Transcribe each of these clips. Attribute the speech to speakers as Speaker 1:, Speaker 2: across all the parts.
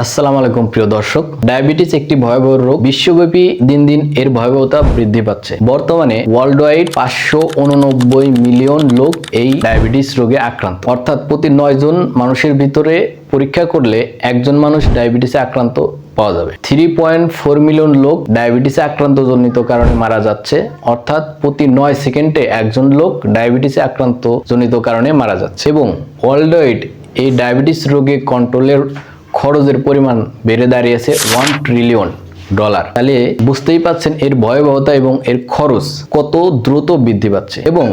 Speaker 1: আসসালামু আলাইকুম প্রিয় দর্শক, ডায়াবেটিস একটি ভয়াবহ রোগ। বিশ্বব্যাপী দিন দিন এর ভয়াবহতা বৃদ্ধি পাচ্ছে। বর্তমানে ওয়ার্ল্ড ওয়াইড 589 মিলিয়ন লোক এই ডায়াবেটিস রোগে আক্রান্ত, অর্থাৎ প্রতি 9 জন মানুষের ভিতরে পরীক্ষা করলে একজন মানুষ ডায়াবেটিসে আক্রান্ত পাওয়া যাবে। 3.4 মিলিয়ন লোক ডায়াবেটিসে আক্রান্ত জনিত কারণে মারা যাচ্ছে, অর্থাৎ প্রতি 9 সেকেন্ডে একজন লোক ডায়াবেটিসে আক্রান্ত জনিত কারণে মারা যাচ্ছে। এবং ওয়ার্ল্ড ওয়াইড এই ডায়াবেটিস রোগে কন্ট্রোলের খরচের পরিমাণ বেড়ে দাঁড়িয়েছে $1 ট্রিলিয়ন। তাহলে বুঝতেই পাচ্ছেন এর ভয়াবহতা এবং এর খরচ কত দ্রুত বৃদ্ধি পাচ্ছে। এবং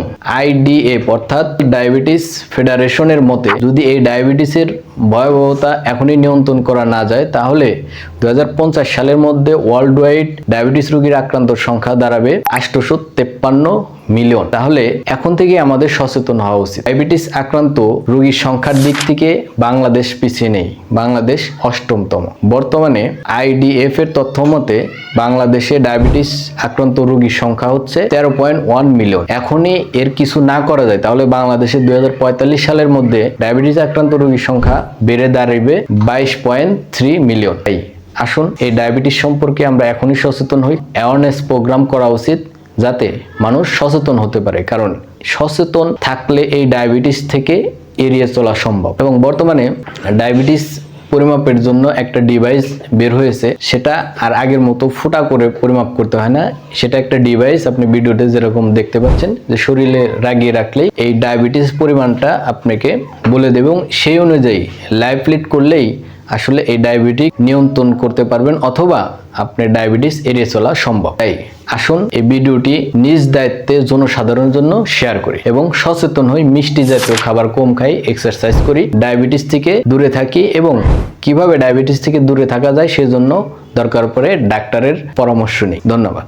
Speaker 1: IDF অর্থাৎ ডায়াবেটিস ফেডারেশনের মতে যদি এই ডায়াবেটিসের ভয়াবহতা এখনই নিয়ন্ত্রণ করা না যায়, তাহলে 2050 সালের মধ্যে ওয়ার্ল্ড ওয়াইড ডায়াবেটিস রোগীর আক্রান্ত সংখ্যা দাঁড়াবে 853 মিলিয়ন। তাহলে এখন থেকে আমাদের সচেতন হওয়া উচিত। ডায়াবেটিস আক্রান্ত রোগীর সংখ্যার দিক থেকে বাংলাদেশ পিছিয়ে নেই, বাংলাদেশ 8তম। বর্তমানে IDF এর তথ্য মতে বাংলাদেশে ডায়াবেটিস আক্রান্ত রোগীর সংখ্যা হচ্ছে 13.1 মিলিয়ন। এখনই এর কিছু না করা যায়, তাহলে বাংলাদেশে 2045 সালের মধ্যে ডায়াবেটিস আক্রান্ত রোগীর সংখ্যা বেড়ে দাঁড়াবে 22.3 মিলিয়ন। তাই আসুন এই ডায়াবেটিস সম্পর্কে আমরা এখনই সচেতন হই। অ্যাওয়ারনেস প্রোগ্রাম করা উচিত যাতে মানুষ সচেতন হতে পারে, কারণ সচেতন থাকলে এই ডায়াবেটিস থেকে এড়িয়ে চলা সম্ভব। এবং বর্তমানে ডায়াবেটিস পরিমাপের জন্য একটা ডিভাইস বের হয়েছে, সেটা আর আগের মতো ফুটা করে পরিমাপ করতে হয় না। সেটা একটা ডিভাইস, আপনি ভিডিওতে যেরকম দেখতে পাচ্ছেন, যে শরীরে লাগিয়ে রাখলেই এই ডায়াবেটিস পরিমাণটা আপনাকে বলে দেবে এবং সেই অনুযায়ী লাইফ লিড করলেই আসলে এই ডায়াবেটিস নিয়ন্ত্রণ করতে পারবেন, অথবা আপনার ডায়াবেটিস এড়িয়ে চলা সম্ভব। তাই আসুন এই ভিডিওটি নিজ দায়িত্বে জনসাধারণের জন্য শেয়ার করি এবং সচেতন হই, মিষ্টি জাতীয় খাবার কম খাই, এক্সারসাইজ করি, ডায়াবেটিস থেকে দূরে থাকি এবং কিভাবে ডায়াবেটিস থেকে দূরে থাকা যায় সেজন্য দরকার পড়ে ডাক্তারের পরামর্শ নিই। ধন্যবাদ।